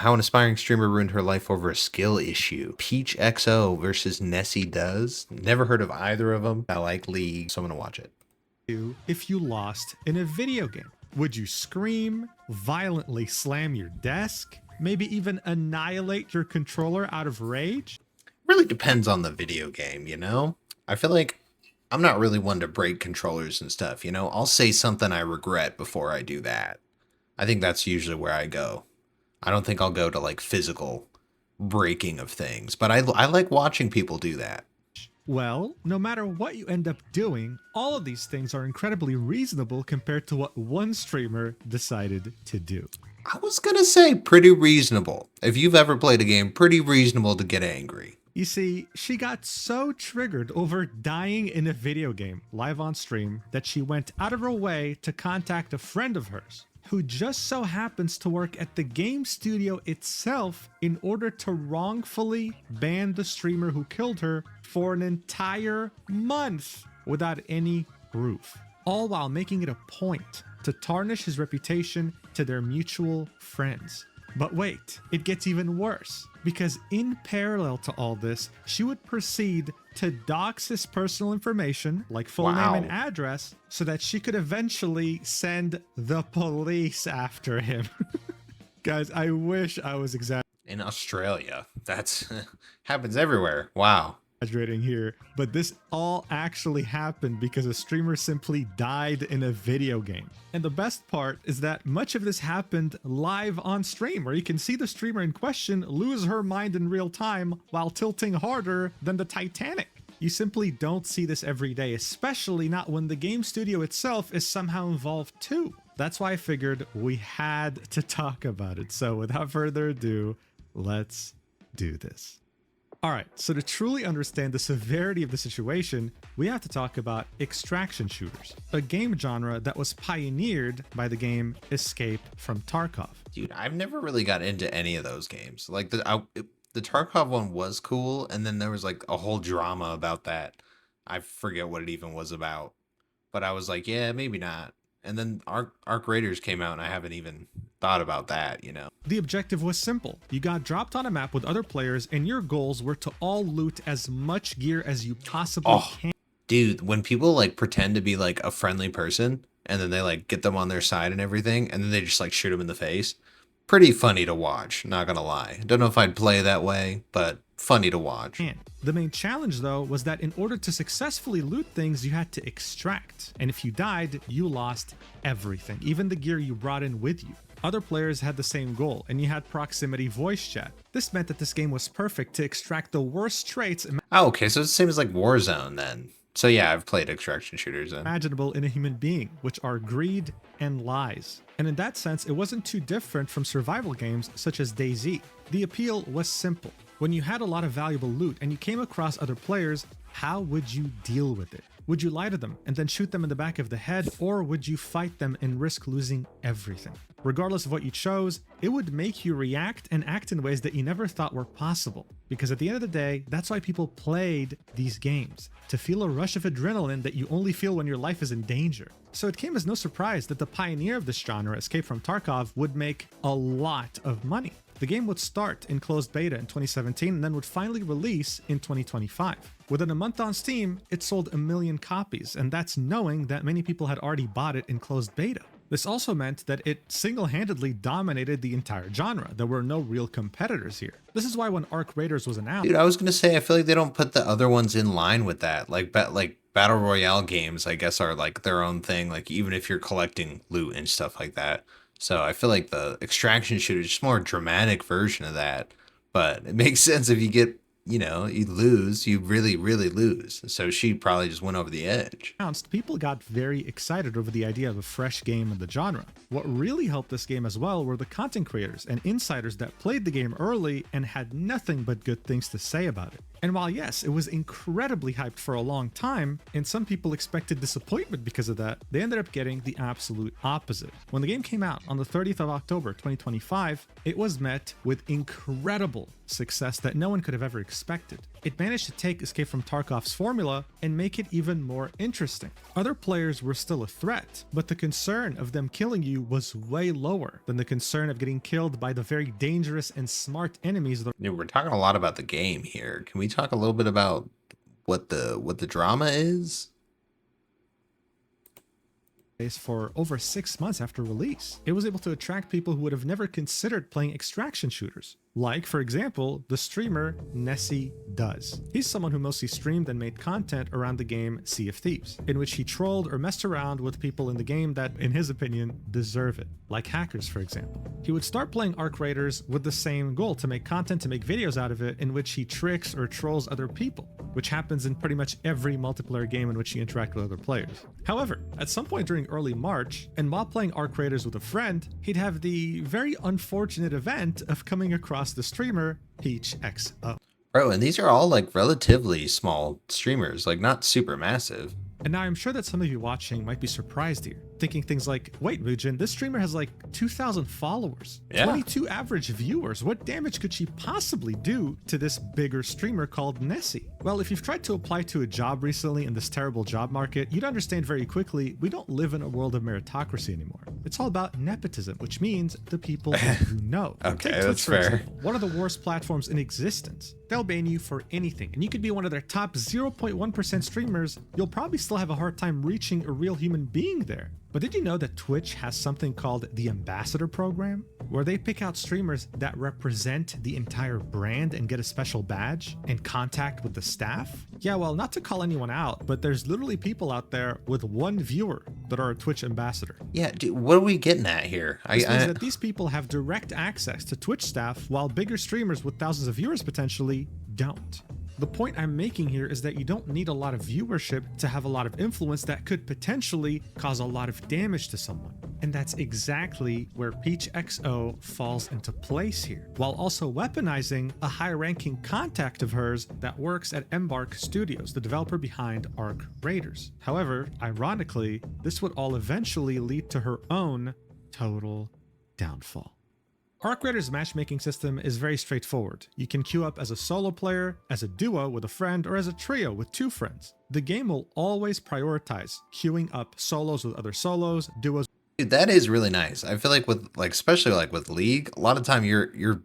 How an aspiring streamer ruined her life over a skill issue. Peach XO versus Nessie Does. Never heard of either of them. I like League, so I'm gonna watch it. If you lost in a video game? Would you scream, violently slam your desk, maybe even annihilate your controller out of rage? Really depends on the video game, you know? I feel like I'm not really one to break controllers and stuff, you know? I'll say something I regret before I do that. I think that's usually where I go. I don't think I'll go to like physical breaking of things, but I like watching people do that. Well, no matter what you end up doing, all of these things are incredibly reasonable compared to what one streamer decided to do. I was gonna say pretty reasonable. If you've ever played a game, pretty reasonable to get angry. You see, she got so triggered over dying in a video game live on stream that she went out of her way to contact a friend of hers who just so happens to work at the game studio itself in order to wrongfully ban the streamer who killed her for an entire month without any proof, all while making it a point to tarnish his reputation to their mutual friends. But wait, it gets even worse, because in parallel to all this, she would proceed to dox his personal information, like full name and address, so that she could eventually send the police after him. Guys, I wish I was in Australia. That's happens everywhere. Wow. Exaggerating here, but this all actually happened because a streamer simply died in a video game. And the best part is that much of this happened live on stream, where you can see the streamer in question lose her mind in real time while tilting harder than the Titanic. You simply don't see this every day, especially not when the game studio itself is somehow involved too. That's why I figured we had to talk about it. So without further ado, let's do this. All right, so to truly understand the severity of the situation, we have to talk about extraction shooters, a game genre that was pioneered by the game Escape from Tarkov. Dude, I've never really got into any of those games. Like the Tarkov one was cool, and then there was like a whole drama about that. I forget what it even was about, but I was like, yeah, maybe not. And then Arc Raiders came out, and I haven't even thought about that, you know. The objective was simple. You got dropped on a map with other players, and your goals were to all loot as much gear as you possibly can. Dude, when people like pretend to be like a friendly person, and then they like get them on their side and everything, and then they just like shoot them in the face. Pretty funny to watch, not gonna lie. Don't know if I'd play that way, but funny to watch. The main challenge though was that in order to successfully loot things, you had to extract. And if you died, you lost everything, even the gear you brought in with you. Other players had the same goal, and you had proximity voice chat. This meant that this game was perfect to extract the worst traits Oh, okay, so it's the same as like Warzone then. So yeah, I've played extraction shooters then. Imaginable in a human being, which are greed and lies. And in that sense, it wasn't too different from survival games such as DayZ. The appeal was simple. When you had a lot of valuable loot and you came across other players, how would you deal with it? Would you lie to them and then shoot them in the back of the head, or would you fight them and risk losing everything? Regardless of what you chose, it would make you react and act in ways that you never thought were possible. Because at the end of the day, that's why people played these games, to feel a rush of adrenaline that you only feel when your life is in danger. So it came as no surprise that the pioneer of this genre, Escape from Tarkov, would make a lot of money. The game would start in closed beta in 2017 and then would finally release in 2025. Within a month on Steam, it sold 1 million copies, and that's knowing that many people had already bought it in closed beta. This also meant that it single-handedly dominated the entire genre. There were no real competitors here. This is why when Arc Raiders was announced... Dude, I was gonna say, I feel like they don't put the other ones in line with that. Like Battle Royale games, I guess, are like their own thing, like even if you're collecting loot and stuff like that. So I feel like the extraction shooter is just more a dramatic version of that. But it makes sense if you get, you know, you lose, you really, really lose. So she probably just went over the edge. People got very excited over the idea of a fresh game in the genre. What really helped this game as well were the content creators and insiders that played the game early and had nothing but good things to say about it. And while yes, it was incredibly hyped for a long time, and some people expected disappointment because of that, they ended up getting the absolute opposite. When the game came out on the 30th of October 2025, it was met with incredible success that no one could have ever expected. It managed to take Escape from Tarkov's formula and make it even more interesting. Other players were still a threat, but the concern of them killing you was way lower than the concern of getting killed by the very dangerous and smart enemies that We're talking a lot about the game here. Can we talk a little bit about what the drama is? for over 6 months after release. It was able to attract people who would have never considered playing extraction shooters. Like, for example, the streamer Nessie Does. He's someone who mostly streamed and made content around the game Sea of Thieves, in which he trolled or messed around with people in the game that, in his opinion, deserve it, like hackers, for example. He would start playing Arc Raiders with the same goal, to make content, to make videos out of it, in which he tricks or trolls other people, which happens in pretty much every multiplayer game in which you interact with other players. However, at some point during early March, and while playing Arc Raiders with a friend, he'd have the very unfortunate event of coming across the streamer PeachXO. Bro, and these are all like relatively small streamers, like not super massive. And now I'm sure that some of you watching might be surprised here, thinking things like, wait, Mugen, this streamer has like 2,000 followers, 22 average viewers. What damage could she possibly do to this bigger streamer called Nessie? Well, if you've tried to apply to a job recently in this terrible job market, you'd understand very quickly, we don't live in a world of meritocracy anymore. It's all about nepotism, which means the people who know. Okay, Take Twitch, that's for fair. example, one of the worst platforms in existence. They'll ban you for anything, and you could be one of their top 0.1% streamers, you'll probably still have a hard time reaching a real human being there. But did you know that Twitch has something called the Ambassador Program, where they pick out streamers that represent the entire brand and get a special badge and contact with the staff? Yeah, well, not to call anyone out, but there's literally people out there with 1 viewer that are a Twitch ambassador. Yeah, dude, what are we getting at here? This means that these people have direct access to Twitch staff, while bigger streamers with thousands of viewers potentially don't. The point I'm making here is that you don't need a lot of viewership to have a lot of influence that could potentially cause a lot of damage to someone. And that's exactly where PeachXO falls into place here, while also weaponizing a high-ranking contact of hers that works at Embark Studios, the developer behind Arc Raiders. However, ironically, this would all eventually lead to her own total downfall. Arc Raiders' matchmaking system is very straightforward. You can queue up as a solo player, as a duo with a friend, or as a trio with 2 friends. The game will always prioritize queuing up solos with other solos, duos. Dude, that is really nice. I feel like with especially like with League, a lot of time you're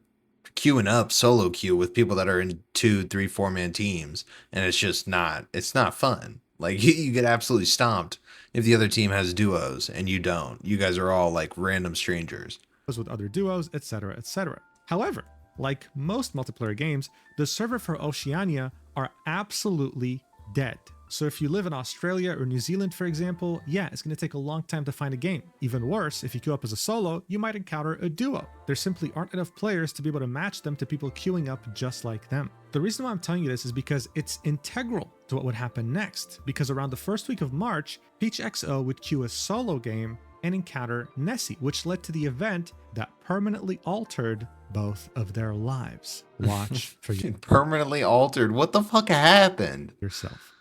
queuing up solo queue with people that are in 2, 3, 4-man teams, and it's not fun. Like you get absolutely stomped if the other team has duos and you don't. You guys are all like random strangers with other duos, etc., etc. However, like most multiplayer games, the server for Oceania are absolutely dead. So if you live in Australia or New Zealand, for example, yeah, it's going to take a long time to find a game. Even worse, if you queue up as a solo, you might encounter a duo. There simply aren't enough players to be able to match them to people queuing up just like them. The reason why I'm telling you this is because it's integral to what would happen next, because around the first week of March, PeachXO would queue a solo game and encounter Nessie, which led to the event that permanently altered both of their lives. Watch for you. Permanently altered? What the fuck happened? Yourself.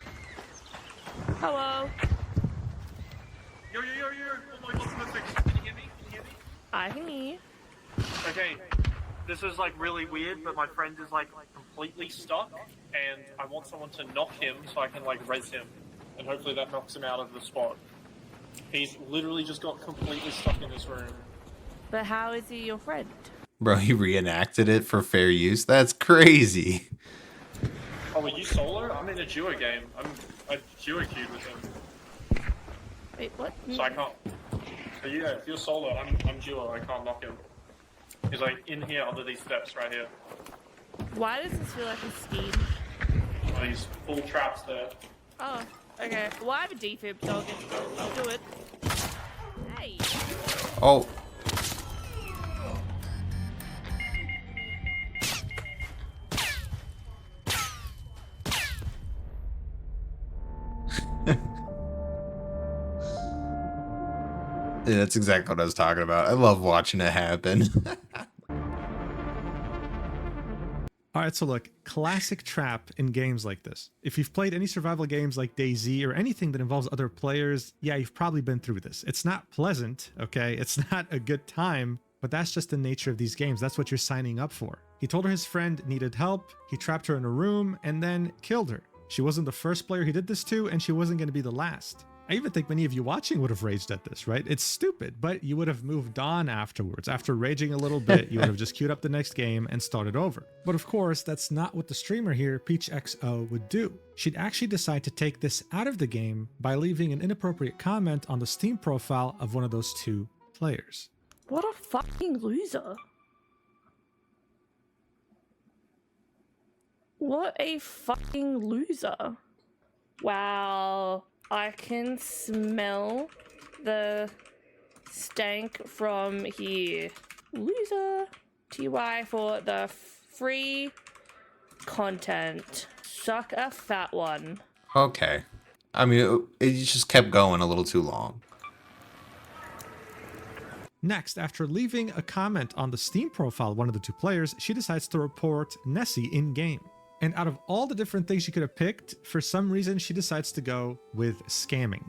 Hello. Yo. Oh my god, perfect. Can you hear me? I can hear you. Okay, this is like really weird, but my friend is like completely stuck, and I want someone to knock him so I can like res him, and hopefully that knocks him out of the spot. He's literally just got completely stuck in this room. But how is he your friend? Bro, he reenacted it for fair use? That's crazy. Oh, are you solo? I'm in a duo game. I duo queued with him. Wait, what? So I can't. So yeah, if you're solo, I'm duo, I can't knock him. He's like in here under these steps right here. Why does this feel like a scheme? Oh, these full traps there. Oh, okay. Well, I have a defib, so I'll do it. Hey. Oh. Yeah, that's exactly what I was talking about. I love watching it happen. All right, so look, classic trap in games like this. If you've played any survival games like DayZ or anything that involves other players, yeah, you've probably been through this. It's not pleasant, okay? It's not a good time, but that's just the nature of these games. That's what you're signing up for. He told her his friend needed help, he trapped her in a room, and then killed her. She wasn't the first player he did this to, and she wasn't going to be the last. I even think many of you watching would have raged at this, right? It's stupid, but you would have moved on afterwards. After raging a little bit, you would have just queued up the next game and started over. But of course, that's not what the streamer here, PeachXO, would do. She'd actually decide to take this out of the game by leaving an inappropriate comment on the Steam profile of one of those two players. What a fucking loser. What a fucking loser. Wow. I can smell the stank from here. Loser. TY for the free content. Suck a fat one. Okay. I mean, it just kept going a little too long. Next, after leaving a comment on the Steam profile of one of the two players, she decides to report Nessie in-game. And out of all the different things she could have picked, for some reason, she decides to go with scamming.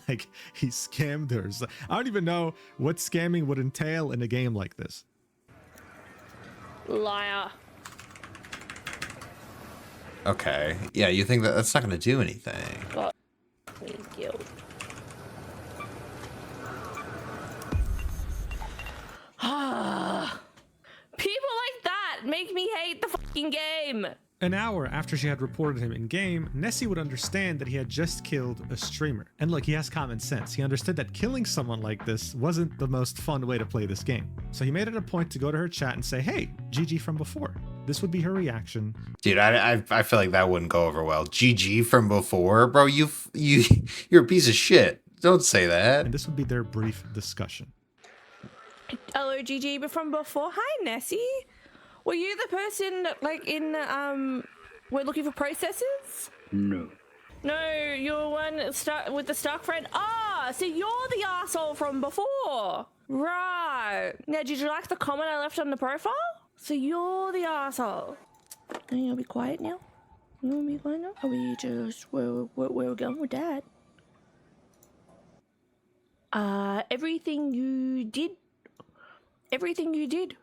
Like, he scammed her. So I don't even know what scamming would entail in a game like this. Liar. Okay. Yeah, you think that that's not going to do anything? Got me killed. People like that make me hate the fucking game. An hour after she had reported him in-game, Nessie would understand that he had just killed a streamer. And look, he has common sense. He understood that killing someone like this wasn't the most fun way to play this game. So he made it a point to go to her chat and say, hey, GG from before. This would be her reaction. Dude, I feel like that wouldn't go over well. GG from before? Bro, you're a piece of shit. Don't say that. And this would be their brief discussion. Hello, GG, but from before. Hi, Nessie. Were you the person, like, in, we're looking for processors? No. No, you're one with the stock friend. Ah, so you're the asshole from before. Right. Now, did you like the comment I left on the profile? So you're the asshole. Are you gonna be quiet now? You wanna be quiet now? Are we just, where we're going with Dad? Everything you did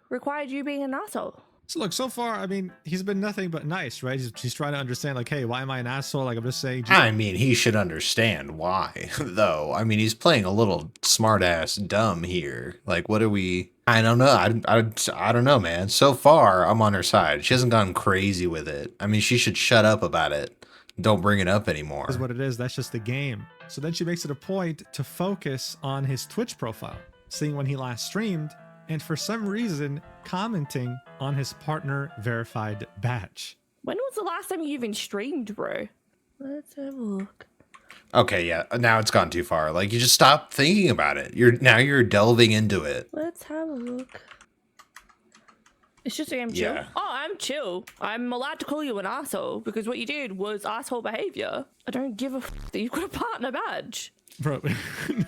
required you being an asshole. So look, so far, I mean, he's been nothing but nice, right? He's trying to understand, like, hey, why am I an asshole? Like, I'm just saying. I mean, he should understand why, though. I mean, he's playing a little smart-ass dumb here. Like, what are we... I don't know. I don't know, man. So far, I'm on her side. She hasn't gone crazy with it. I mean, she should shut up about it. Don't bring it up anymore. Is what it is. That's just the game. So then she makes it a point to focus on his Twitch profile, seeing when he last streamed, and for some reason, commenting on his partner verified badge. When was the last time you even streamed, bro? Let's have a look. Okay, yeah. Now it's gone too far. Like, you just stop thinking about it. You're delving into it. Let's have a look. It's just I'm chill. Yeah. Oh, I'm chill. I'm allowed to call you an asshole because what you did was asshole behavior. I don't give a f that you've got a partner badge. Bro,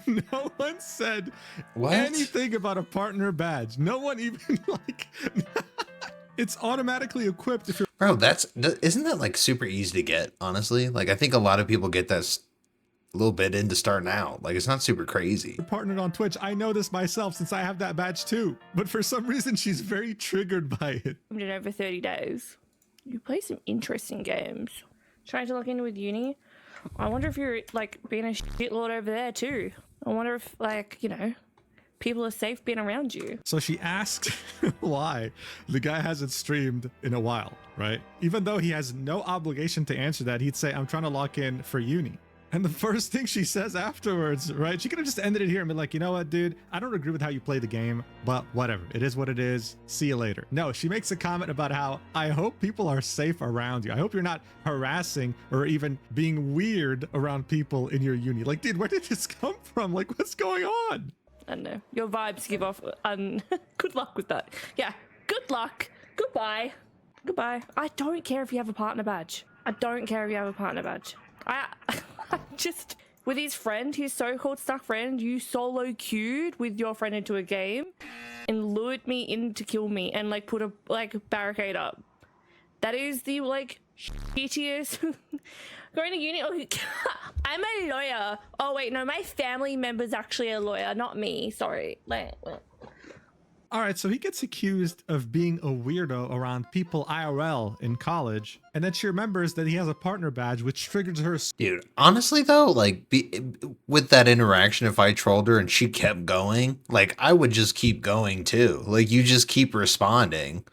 no one said What? anything about a partner badge. No one even, like, it's automatically equipped if you're... Bro, isn't that like super easy to get, honestly? Like, I think a lot of people get that a little bit into starting out. Like, it's not super crazy. partnered on Twitch. I know this myself since I have that badge too. But for some reason, she's very triggered by it. I've been over 30 days. You play some interesting games. Trying to log in with uni. I wonder if you're, like, being a shitlord over there too. I wonder if, like, you know, people are safe being around you. So she asked why the guy hasn't streamed in a while, right? Even though he has no obligation to answer that, he'd say, I'm trying to lock in for uni. And the first thing she says afterwards, right? She could have just ended it here and been like, you know what, dude? I don't agree with how you play the game, but whatever. It is what it is. See you later. No, she makes a comment about how I hope people are safe around you. I hope you're not harassing or even being weird around people in your uni. Like, dude, where did this come from? Like, what's going on? I don't know. Your vibes give off. Good luck with that. Yeah. Good luck. Goodbye. Goodbye. I don't care if you have a partner badge. I don't care if you have a partner badge. I just, with his friend, his so-called stuck friend, you solo queued with your friend into a game and lured me in to kill me and, like, put a, like, barricade up. That is the like shittiest. Going to uni. Oh, I'm a lawyer. Oh wait, no, my family member's actually a lawyer, not me. Sorry. All right, so he gets accused of being a weirdo around people IRL in college, and then she remembers that he has a partner badge, which triggers her. Dude, honestly though, like with that interaction, if I trolled her and she kept going, like I would just keep going too. Like you just keep responding.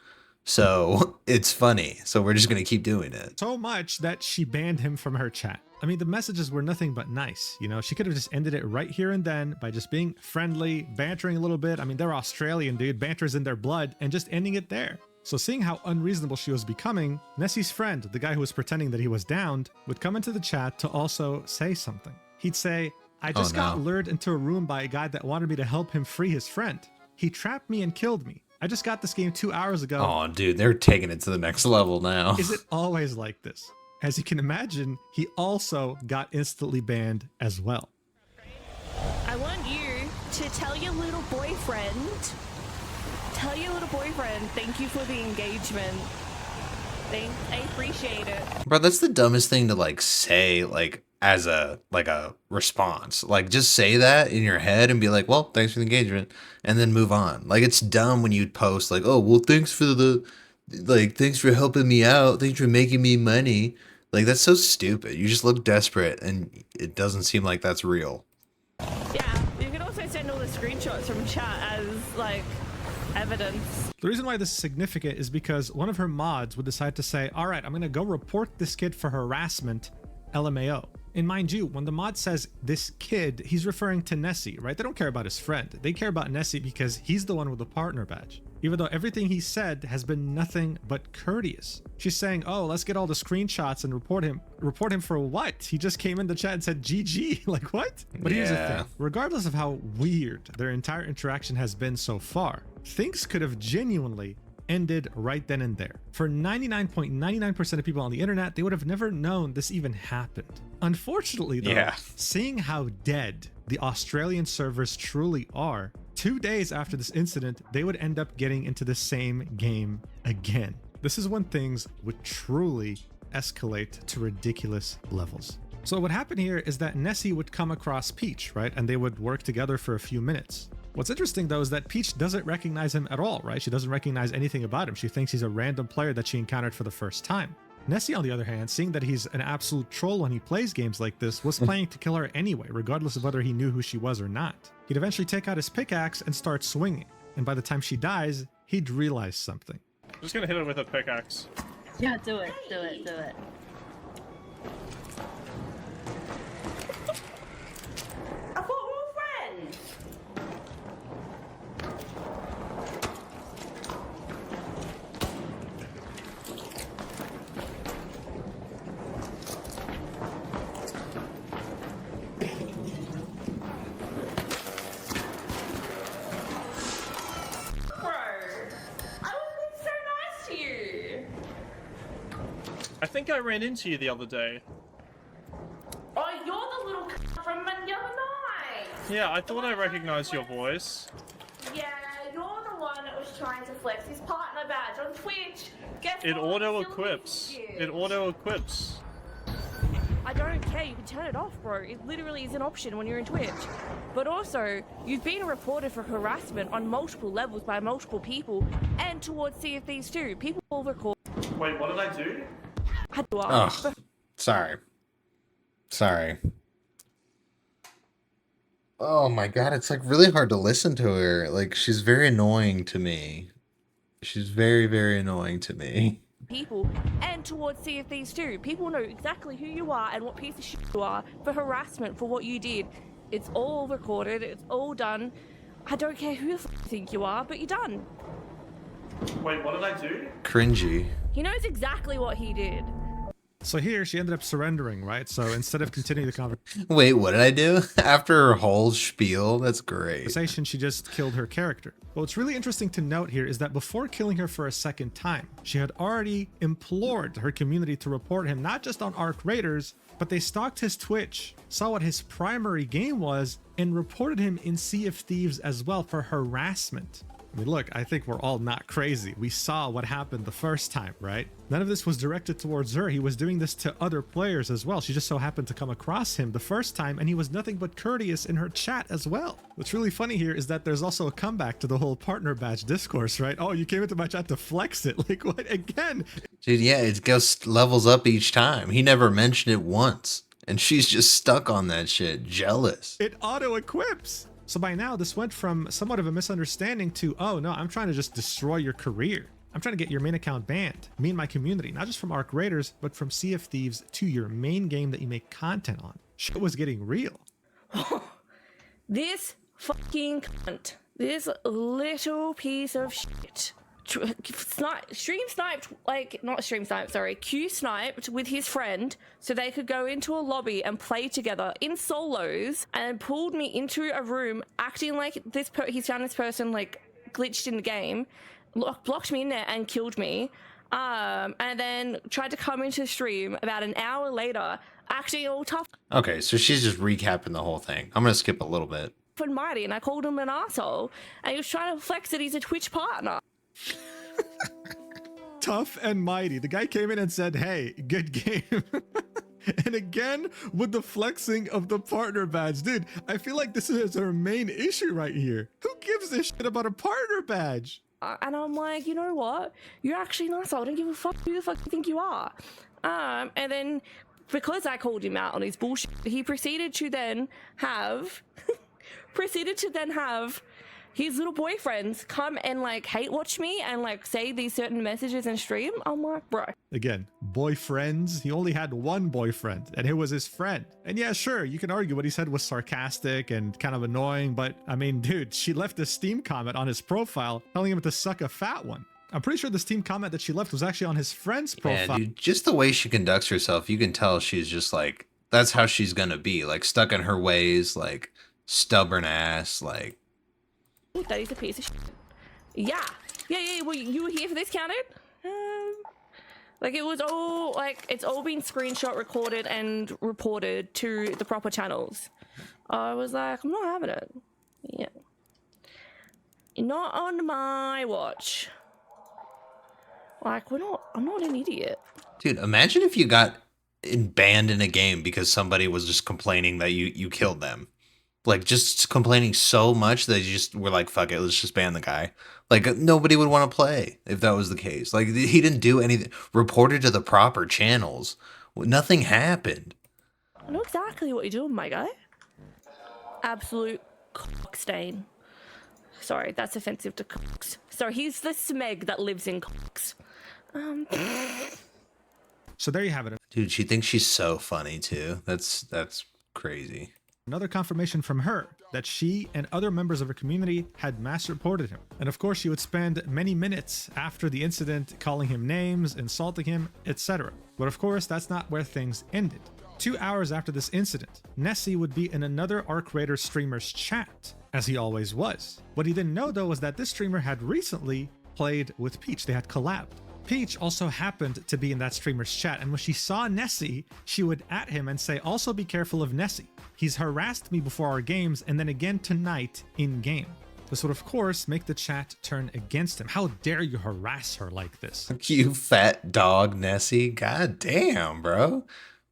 So it's funny. So we're just going to keep doing it. So much that she banned him from her chat. I mean, the messages were nothing but nice. You know, she could have just ended it right here and then by just being friendly, bantering a little bit. I mean, they're Australian, dude. Banter's in their blood, and just ending it there. So seeing how unreasonable she was becoming, Nessie's friend, the guy who was pretending that he was downed, would come into the chat to also say something. He'd say, I just got lured into a room by a guy that wanted me to help him free his friend. He trapped me and killed me. I just got this game 2 hours ago. Oh, dude, they're taking it to the next level now. Is it always like this? As you can imagine, he also got instantly banned as well. I want you to tell your little boyfriend, thank you for the engagement. I appreciate it. Bro, that's the dumbest thing to like say, like as a response. Like just say that in your head and be like, well, thanks for the engagement, and then move on. Like it's dumb when you post like, oh, well, thanks for helping me out, thanks for making me money. Like that's so stupid. You just look desperate and it doesn't seem like that's real. Yeah, you can also send all the screenshots from chat as like evidence. The reason why this is significant is because one of her mods would decide to say, all right, I'm going to go report this kid for harassment, LMAO. And mind you, when the mod says this kid, he's referring to Nessie, right? They don't care about his friend. They care about Nessie because he's the one with the partner badge. Even though everything he said has been nothing but courteous. She's saying, oh, let's get all the screenshots and report him. Report him for what? He just came in the chat and said GG. Like what? But here's the thing. Regardless of how weird their entire interaction has been so far, things could have genuinely ended right then and there. For 99.99% of people on the internet, they would have never known this even happened. Unfortunately though, seeing how dead the Australian servers truly are, 2 days after this incident, they would end up getting into the same game again. This is when things would truly escalate to ridiculous levels. So what happened here is that Nessie would come across Peach, right? And they would work together for a few minutes. What's interesting though is that Peach doesn't recognize him at all, right? She doesn't recognize anything about him. She thinks he's a random player that she encountered for the first time. Nessie, on the other hand, seeing that he's an absolute troll when he plays games like this, was planning to kill her anyway, regardless of whether he knew who she was or not. He'd eventually take out his pickaxe and start swinging. And by the time she dies, he'd realize something. I'm just gonna hit her with a pickaxe. Yeah, do it. I've got more friends. I think I ran into you the other day. Oh, you're the little from the other night. Yeah, I thought I recognized your voice. Yeah, you're the one that was trying to flex his partner badge on Twitch. Guess It what? auto Still equips. hates you. It auto equips. I don't care, you can turn it off, bro. It literally is an option when you're in Twitch. But also, you've been reported for harassment on multiple levels by multiple people and towards Sea of Thieves too. People will record. Wait, what did I do? Oh, sorry. Oh my god, it's like really hard to listen to her. Like she's very annoying to me. She's very, very annoying to me. People and towards Sea of Thieves too. People know exactly who you are and what piece of shit you are for harassment for what you did. It's all recorded, it's all done. I don't care who you think you are, but you're done. Wait, what did I do? Cringy. He knows exactly what he did. So here she ended up surrendering, right? So instead of continuing the conversation, Wait, what did I do? After her whole spiel? That's great. she just killed her character. But what's really interesting to note here is that before killing her for a second time, she had already implored her community to report him not just on Arc Raiders, but they stalked his Twitch, saw what his primary game was, and reported him in Sea of Thieves as well for harassment. I mean, look, I think we're all not crazy. We saw what happened the first time, right? None of this was directed towards her. He was doing this to other players as well. She just so happened to come across him the first time, and he was nothing but courteous in her chat as well. What's really funny here is that there's also a comeback to the whole partner badge discourse, right? Oh, you came into my chat to flex it. Like, what? Again? Dude, yeah, it goes levels up each time. He never mentioned it once. And she's just stuck on that shit, jealous. It auto-equips. So by now, this went from somewhat of a misunderstanding to, oh no, I'm trying to just destroy your career. I'm trying to get your main account banned. Me and my community, not just from Arc Raiders, but from Sea of Thieves to your main game that you make content on. Shit was getting real. This fucking cunt. This little piece of shit. Q sniped with his friend so they could go into a lobby and play together in solos, and pulled me into a room acting like he's found this person like glitched in the game, blocked me in there and killed me, and then tried to come into the stream about an hour later acting all tough Okay, so she's just recapping the whole thing. I'm gonna skip a little bit. and mighty, and I called him an asshole, and he was trying to flex that he's a Twitch partner. Tough and mighty. The guy came in and said, hey, good game. And again, with the flexing of the partner badge. Dude, I feel like this is her main issue right here. Who gives a shit about a partner badge? And I'm like, you know what? You're actually an asshole. I don't give a fuck who the fuck you think you are. And then, because I called him out on his bullshit, he proceeded to then have his little boyfriends come and like hate watch me and like say these certain messages in stream. I'm like, bro. Again, boyfriends. He only had one boyfriend, and it was his friend. And yeah, sure, you can argue what he said was sarcastic and kind of annoying, but I mean, dude, she left a Steam comment on his profile telling him to suck a fat one. I'm pretty sure the Steam comment that she left was actually on his friend's profile. Yeah, dude, just the way she conducts herself, you can tell she's just like, that's how she's gonna be, like stuck in her ways, like stubborn ass, like. That is a piece of shit. Yeah. Well, you were here for this, counted? Like it was all like it's all been screenshot, recorded, and reported to the proper channels. I was like, I'm not having it. Yeah. Not on my watch. Like I'm not an idiot. Dude, imagine if you got banned in a game because somebody was just complaining that you killed them. Like, just complaining so much that you just were like, fuck it, let's just ban the guy. Like, nobody would want to play if that was the case. Like, he didn't do anything. Reported to the proper channels. Nothing happened. I know exactly what you're doing, my guy. Absolute cockstain. Sorry, that's offensive to cocks. Sorry, he's the smeg that lives in cocks. So there you have it. Dude, she thinks she's so funny, too. That's crazy. Another confirmation from her that she and other members of her community had mass reported him. And of course, she would spend many minutes after the incident calling him names, insulting him, etc. But of course, that's not where things ended. 2 hours after this incident, Nessie would be in another Arc Raider streamer's chat, as he always was. What he didn't know though was that this streamer had recently played with Peach. They had collabed. Peach also happened to be in that streamer's chat, and when she saw Nessie, she would at him and say, also be careful of Nessie. He's harassed me before our games and then again tonight in-game. This would of course make the chat turn against him. How dare you harass her like this? You fat dog, Nessie. God damn, bro.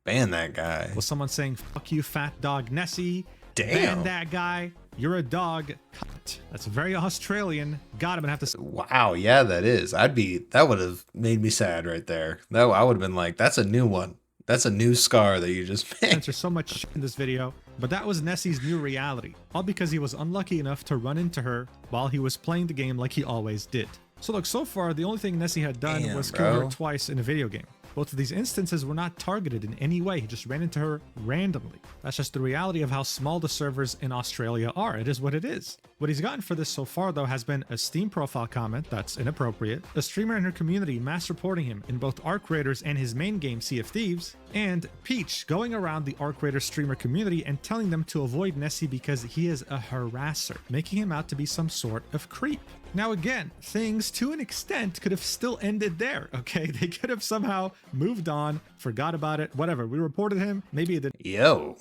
Ban that guy. Was someone saying, fuck you, fat dog Nessie? Damn. Ban that guy. You're a dog. Cunt. That's very Australian. God, I'm gonna have to. Wow, yeah, that is. That would have made me sad right there. No, I would have been like, that's a new one. That's a new scar that you just made. Censor so much shit in this video, but that was Nessie's new reality. All because he was unlucky enough to run into her while he was playing the game like he always did. So look, so far, the only thing Nessie had done was kill her twice in a video game. Both of these instances were not targeted in any way. He just ran into her randomly. That's just the reality of how small the servers in Australia are. It is what it is. What he's gotten for this so far, though, has been a Steam profile comment that's inappropriate, a streamer in her community mass reporting him in both Arc Raiders and his main game, Sea of Thieves, and Peach going around the Arc Raider streamer community and telling them to avoid Nessie because he is a harasser, making him out to be some sort of creep. Now again, things to an extent could have still ended there, okay? They could have somehow moved on, forgot about it, whatever. We reported him, maybe it didn't. Yo.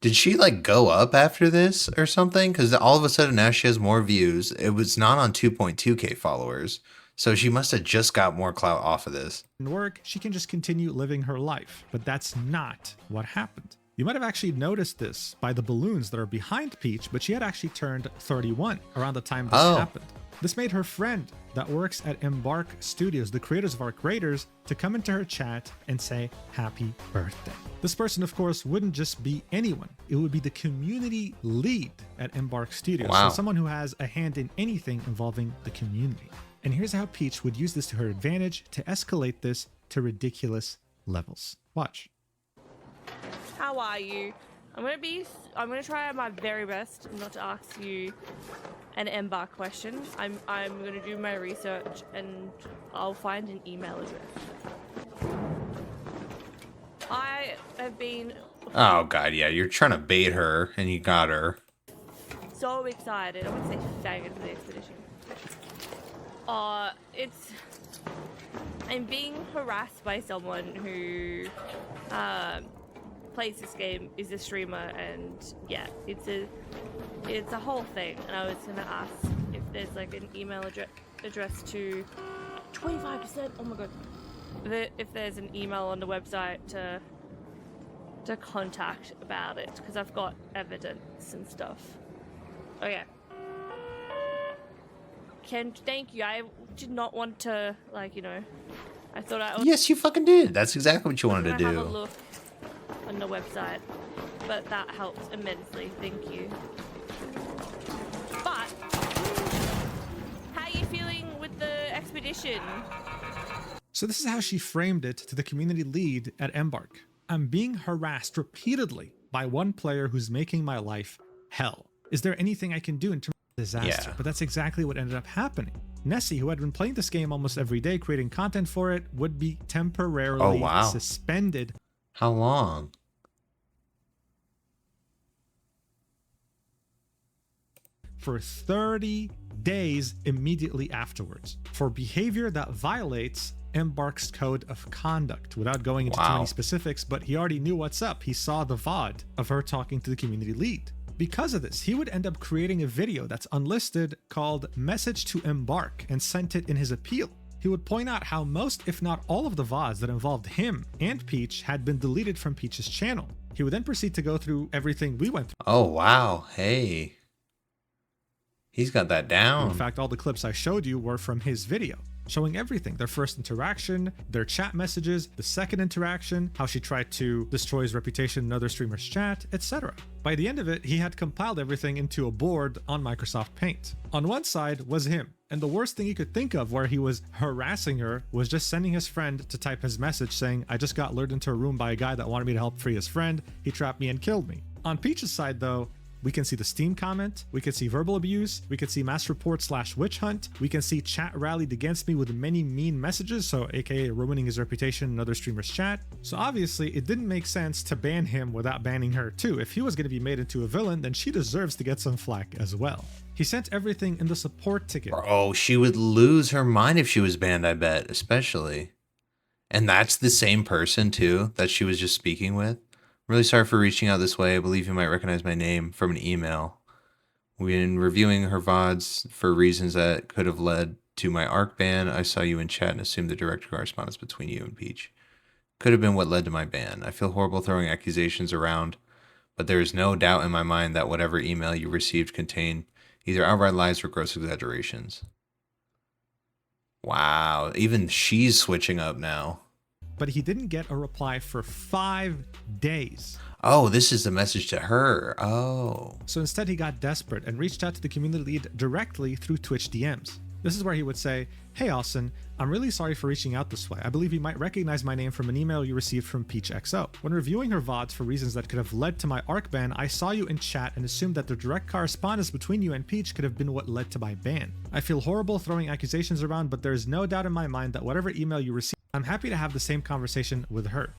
Did she like go up after this or something? Because all of a sudden now she has more views. It was not on 2.2K followers. So she must have just got more clout off of this. And work, she can just continue living her life. But that's not what happened. You might have actually noticed this by the balloons that are behind Peach, but she had actually turned 31 around the time this happened. This made her friend that works at Embark Studios, the creators of Arc Raiders, to come into her chat and say happy birthday. This person, of course, wouldn't just be anyone. It would be the community lead at Embark Studios. Wow. So someone who has a hand in anything involving the community. And here's how Peach would use this to her advantage to escalate this to ridiculous levels. Watch. How are you? I'm gonna try my very best not to ask you an Embark question. I'm gonna do my research and I'll find an email address. I have been Oh god, yeah, you're trying to bait her and you got her. so excited. I wouldn't say faggot for the expedition. I'm being harassed by someone who plays this game, is a streamer, and yeah, it's a whole thing. And I was gonna ask if there's like an email address to 25%. Oh my god! If there's an email on the website to contact about it, because I've got evidence and stuff. Okay. Thank you. I did not want to, like, you know, I thought I was Yes, you fucking did. That's exactly what you wanted to gonna have a do. look on the website, but that helps immensely. Thank you. But how are you feeling with the expedition? So this is how she framed it to the community lead at Embark. I'm being harassed repeatedly by one player who's making my life hell. Is there anything I can do in terms of disaster? Yeah. But that's exactly what ended up happening. Nessie, who had been playing this game almost every day, creating content for it, would be temporarily suspended. How long? For 30 days immediately afterwards for behavior that violates Embark's code of conduct. Without going into too many specifics, but he already knew what's up. He saw the VOD of her talking to the community lead. Because of this, he would end up creating a video that's unlisted called Message to Embark and sent it in his appeal. He would point out how most, if not all, of the VODs that involved him and Peach had been deleted from Peach's channel. He would then proceed to go through everything we went through. Oh, wow. Hey. He's got that down. In fact, all the clips I showed you were from his video, showing everything. Their first interaction, their chat messages, the second interaction, how she tried to destroy his reputation in other streamers' chat, etc. By the end of it, he had compiled everything into a board on Microsoft Paint. On one side was him, and the worst thing he could think of where he was harassing her was just sending his friend to type his message saying, I just got lured into a room by a guy that wanted me to help free his friend. He trapped me and killed me. On Peach's side though, we can see the Steam comment, we can see verbal abuse, we can see mass report / witch hunt, we can see chat rallied against me with many mean messages, so aka ruining his reputation in other streamers' chat. So obviously it didn't make sense to ban him without banning her too. If he was going to be made into a villain, then she deserves to get some flack as well. He sent everything in the support ticket. Oh, she would lose her mind if she was banned, I bet, especially. And that's the same person too that she was just speaking with. Really sorry for reaching out this way. I believe you might recognize my name from an email. When reviewing her VODs for reasons that could have led to my ARC ban, I saw you in chat and assumed the direct correspondence between you and Peach could have been what led to my ban. I feel horrible throwing accusations around, but there is no doubt in my mind that whatever email you received contained either outright lies or gross exaggerations. Wow, even she's switching up now. But he didn't get a reply for 5 days. Oh, this is the message to her. Oh. So instead he got desperate and reached out to the community lead directly through Twitch DMs. This is where he would say, hey Austin, I'm really sorry for reaching out this way. I believe you might recognize my name from an email you received from PeachXO. When reviewing her VODs for reasons that could have led to my ARC ban, I saw you in chat and assumed that the direct correspondence between you and Peach could have been what led to my ban. I feel horrible throwing accusations around, but there is no doubt in my mind that whatever email you received, I'm happy to have the same conversation with her.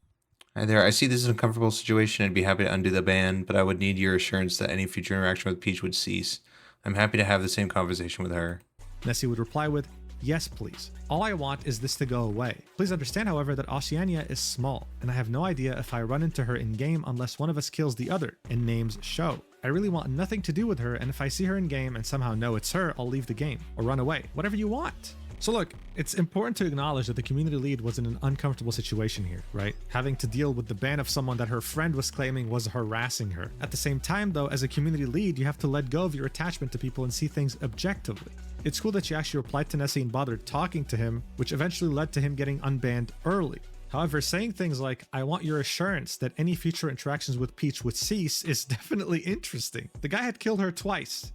Hi there, I see this is an uncomfortable situation and be happy to undo the ban, but I would need your assurance that any future interaction with Peach would cease. I'm happy to have the same conversation with her. Nessie would reply with, Yes, please. All I want is this to go away. Please understand, however, that Oceania is small, and I have no idea if I run into her in-game unless one of us kills the other, and names show. I really want nothing to do with her, and if I see her in-game and somehow know it's her, I'll leave the game, or run away. Whatever you want. So look, it's important to acknowledge that the community lead was in an uncomfortable situation here, right? Having to deal with the ban of someone that her friend was claiming was harassing her. At the same time though, as a community lead, you have to let go of your attachment to people and see things objectively. It's cool that you actually replied to Nessie and bothered talking to him, which eventually led to him getting unbanned early. However, saying things like, I want your assurance that any future interactions with Peach would cease is definitely interesting. The guy had killed her twice.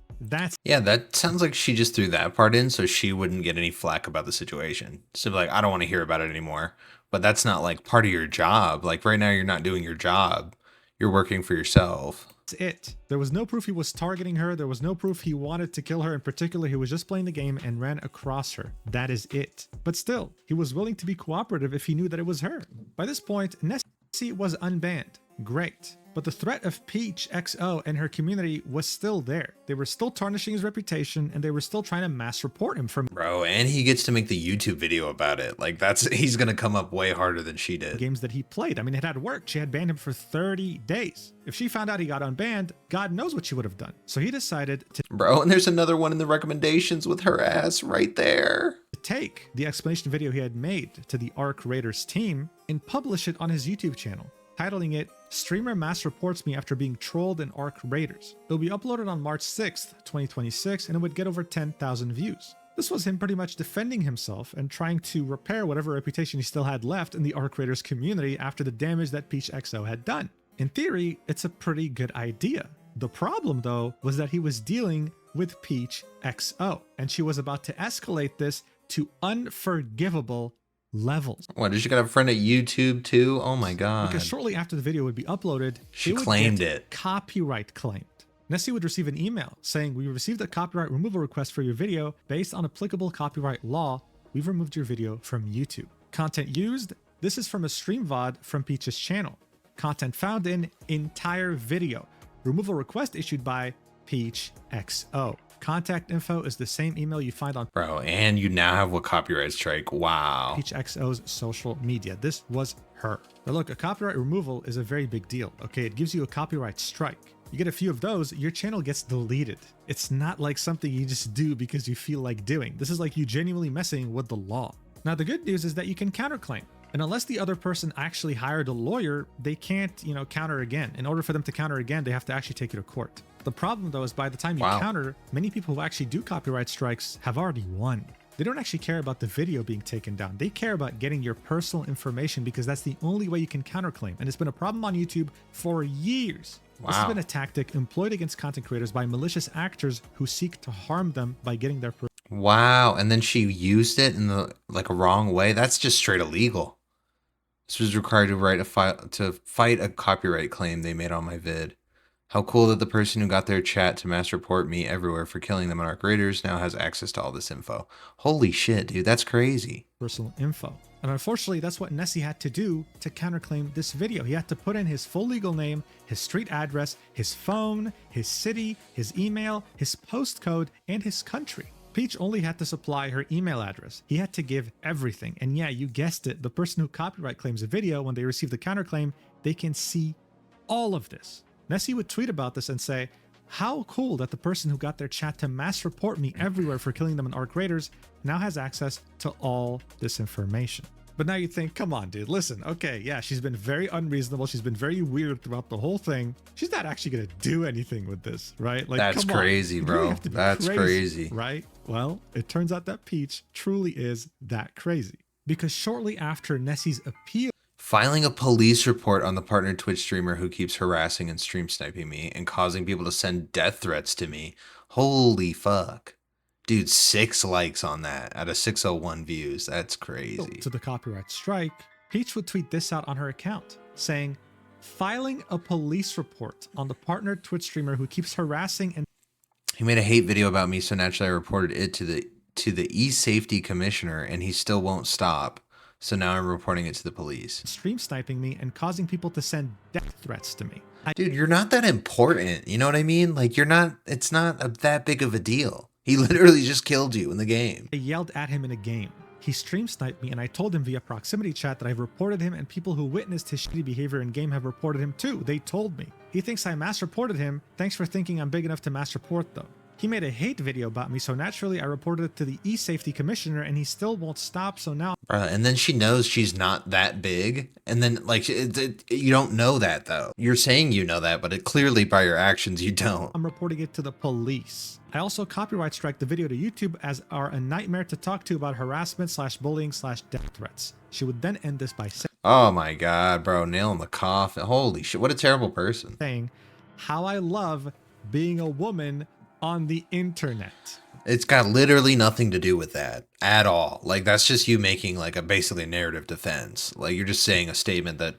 Yeah, that sounds like she just threw that part in so she wouldn't get any flack about the situation. So like, I don't want to hear about it anymore. But that's not like part of your job. Like right now you're not doing your job. You're working for yourself. That's it. There was no proof he was targeting her. There was no proof he wanted to kill her in particular. He was just playing the game and ran across her. That is it. But still, he was willing to be cooperative if he knew that it was her. By this point, Nessie was unbanned. Great. But the threat of Peach XO and her community was still there. They were still tarnishing his reputation and they were still trying to mass report him from Bro, and he gets to make the YouTube video about it. Like he's gonna come up way harder than she did. games that he played. I mean, it had worked. She had banned him for 30 days. If she found out he got unbanned, God knows what she would have done. So he decided to Bro, and there's another one in the recommendations with her ass right there. take the explanation video he had made to the ARC Raiders team and publish it on his YouTube channel, titling it Streamer Mass Reports Me After Being Trolled in ARC Raiders. It'll be uploaded on March 6th, 2026, and it would get over 10,000 views. This was him pretty much defending himself and trying to repair whatever reputation he still had left in the ARC Raiders community after the damage that Peach XO had done. In theory, it's a pretty good idea. The problem, though, was that he was dealing with Peach XO, and she was about to escalate this to unforgivable levels. What, did you got a friend at YouTube too? Oh my god. Because shortly after the video would be uploaded, She it would claimed get it. copyright claimed. Nessie would receive an email saying, we received a copyright removal request for your video. Based on applicable copyright law, we've removed your video from YouTube. Content used, this is from a stream VOD from Peach's channel. Content found in entire video. Removal request issued by Peach XO. Contact info is the same email you find on Bro, and you now have a copyright strike. Wow. Peach XO's social media. This was her. Now look, a copyright removal is a very big deal. Okay, it gives you a copyright strike. You get a few of those, your channel gets deleted. It's not like something you just do because you feel like doing. This is like you genuinely messing with the law. Now the good news is that you can counterclaim. And unless the other person actually hired a lawyer, they can't, counter again. In order for them to counter again, they have to actually take you to court. The problem though is by the time you counter, many people who actually do copyright strikes have already won. They don't actually care about the video being taken down. They care about getting your personal information because that's the only way you can counterclaim. And it's been a problem on YouTube for years. Wow. This has been a tactic employed against content creators by malicious actors who seek to harm them by getting their Wow, and then she used it in a wrong way. That's just straight illegal. This was required to fight a copyright claim they made on my vid. How cool that the person who got their chat to mass report me everywhere for killing them on ARC Raiders now has access to all this info. Holy shit, dude, that's crazy. personal info. And unfortunately, that's what Nessie had to do to counterclaim this video. He had to put in his full legal name, his street address, his phone, his city, his email, his postcode, and his country. Peach only had to supply her email address. He had to give everything. And yeah, you guessed it, the person who copyright claims a video, when they receive the counterclaim, they can see all of this. Nessie would tweet about this and say, how cool that the person who got their chat to mass report me everywhere for killing them in ARC Raiders now has access to all this information. But now you think, come on, dude, listen, okay, yeah, she's been very unreasonable. She's been very weird throughout the whole thing. She's not actually going to do anything with this, right? Like, that's crazy, bro. That's crazy. Right? Well, it turns out that Peach truly is that crazy. Because shortly after Nessie's appeal, filing a police report on the partner Twitch streamer who keeps harassing and stream sniping me and causing people to send death threats to me. Holy fuck. Dude, 6 likes on that out of 601 views. That's crazy. To the copyright strike, Peach would tweet this out on her account, saying, filing a police report on the partner Twitch streamer who keeps harassing and he made a hate video about me, so naturally I reported it to the e-safety commissioner, and he still won't stop. So now I'm reporting it to the police. Stream sniping me and causing people to send death threats to me. Dude, you're not that important. You know what I mean? Like, it's not that big of a deal. He literally just killed you in the game. I yelled at him in a game. He stream sniped me and I told him via proximity chat that I've reported him and people who witnessed his shitty behavior in game have reported him too. They told me. He thinks I mass reported him. Thanks for thinking I'm big enough to mass report though. He made a hate video about me, so naturally I reported it to the e-safety commissioner and he still won't stop, so now And then she knows she's not that big. And then, like, you don't know that, though. You're saying you know that, but it clearly by your actions, you don't. I'm reporting it to the police. I also copyright strike the video to YouTube as are a nightmare to talk to about harassment / bullying / death threats. She would then end this by Oh my God, bro. Nail in the coffin. Holy shit. What a terrible person. saying how I love being a woman on the internet. It's got literally nothing to do with that at all. Like, that's just you making like a basically narrative defense. Like, you're just saying a statement that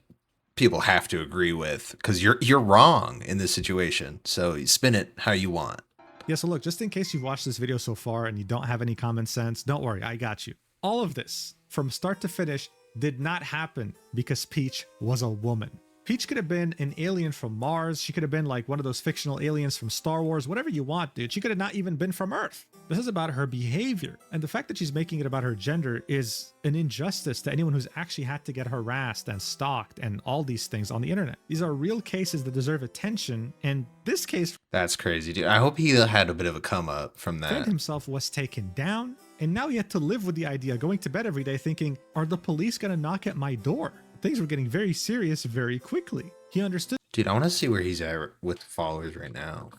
people have to agree with because you're wrong in this situation. So you spin it how you want. Yeah, so look, just in case you've watched this video so far and you don't have any common sense, don't worry, I got you. All of this, from start to finish, did not happen because Peach was a woman. Peach could have been an alien from Mars. She could have been like one of those fictional aliens from Star Wars, whatever you want, dude. She could have not even been from Earth. This is about her behavior. And the fact that she's making it about her gender is an injustice to anyone who's actually had to get harassed and stalked and all these things on the internet. These are real cases that deserve attention. And this case, That's crazy, dude. I hope he had a bit of a come up from friend that. himself was taken down. And now he had to live with the idea, going to bed every day thinking, are the police going to knock at my door? Things were getting very serious very quickly. He understood Dude, I want to see where he's at with followers right now.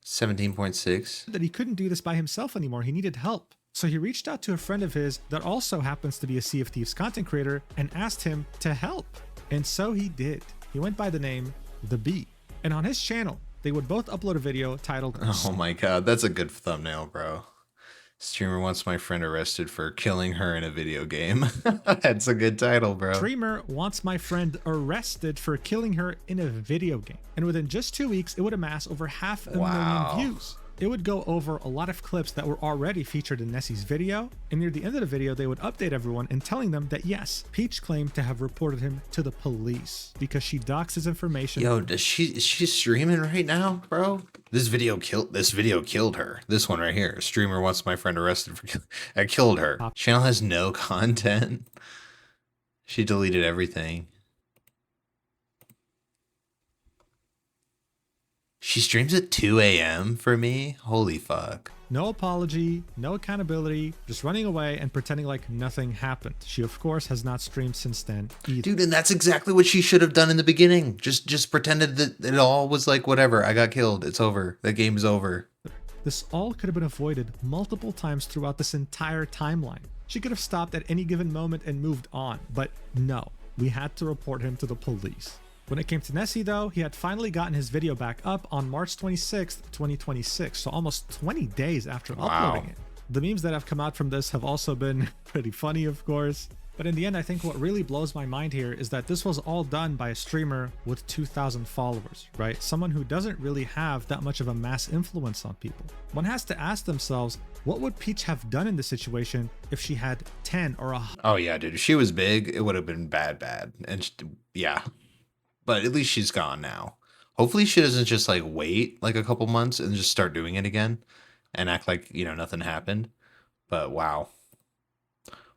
17.6. that he couldn't do this by himself anymore. He needed help. So he reached out to a friend of his that also happens to be a Sea of Thieves content creator and asked him to help. And so he did. He went by the name The Bee. And on his channel, they would both upload a video titled Oh my God, that's a good thumbnail, bro. Streamer wants my friend arrested for killing her in a video game. That's a good title, bro. Streamer wants my friend arrested for killing her in a video game. And within just 2 weeks, it would amass over 500,000 views. It would go over a lot of clips that were already featured in Nessie's video, and near the end of the video, they would update everyone and telling them that yes, Peach claimed to have reported him to the police because she doxed his information. Yo, is she streaming right now, bro? This video killed her. This one right here. Streamer wants my friend arrested for I killed her. Channel has no content. She deleted everything. She streams at 2 a.m. for me? Holy fuck. No apology, no accountability, just running away and pretending like nothing happened. She, of course, has not streamed since then either. Dude, and that's exactly what she should have done in the beginning. Just pretended that it all was like, whatever, I got killed. It's over. The game is over. This all could have been avoided multiple times throughout this entire timeline. She could have stopped at any given moment and moved on, but no, we had to report him to the police. When it came to Nessie though, he had finally gotten his video back up on March 26th, 2026, so almost 20 days after uploading it. The memes that have come out from this have also been pretty funny, of course. But in the end, I think what really blows my mind here is that this was all done by a streamer with 2,000 followers, right? Someone who doesn't really have that much of a mass influence on people. One has to ask themselves, what would Peach have done in this situation if she had 10 or 100? Oh yeah, dude. If she was big, it would have been bad. And yeah. But at least she's gone now. Hopefully she doesn't just like wait like a couple months and just start doing it again and act like, you know, nothing happened. But wow.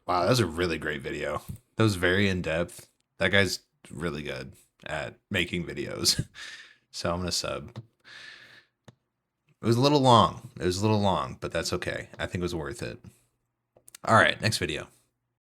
Wow, that was a really great video. That was very in-depth. That guy's really good at making videos. So I'm going to sub. It was a little long. But that's okay. I think it was worth it. All right, next video.